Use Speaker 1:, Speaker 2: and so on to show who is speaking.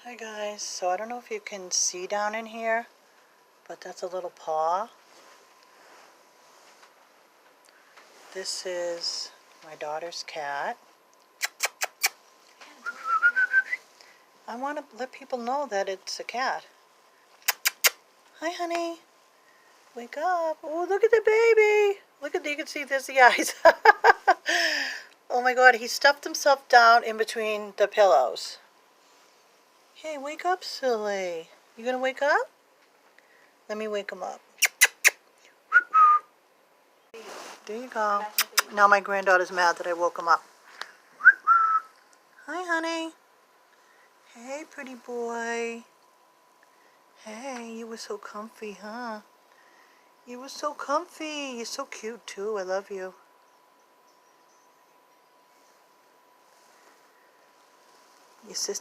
Speaker 1: Hi guys, so I don't know if you can see down in here, but that's a little paw. This is my daughter's cat. I want to let people know that it's a cat. Hi honey, wake up. Oh, look at the baby. Look at, you can see there's the eyes. Oh my god, he stuffed himself down in between the pillows. Hey, wake up, silly. You gonna wake up? Let me wake him up. There you go. Now my granddaughter's mad that I woke him up. Hi, honey. Hey, pretty boy. Hey, you were so comfy, huh? You were so comfy. You're so cute, too. I love you. Your sister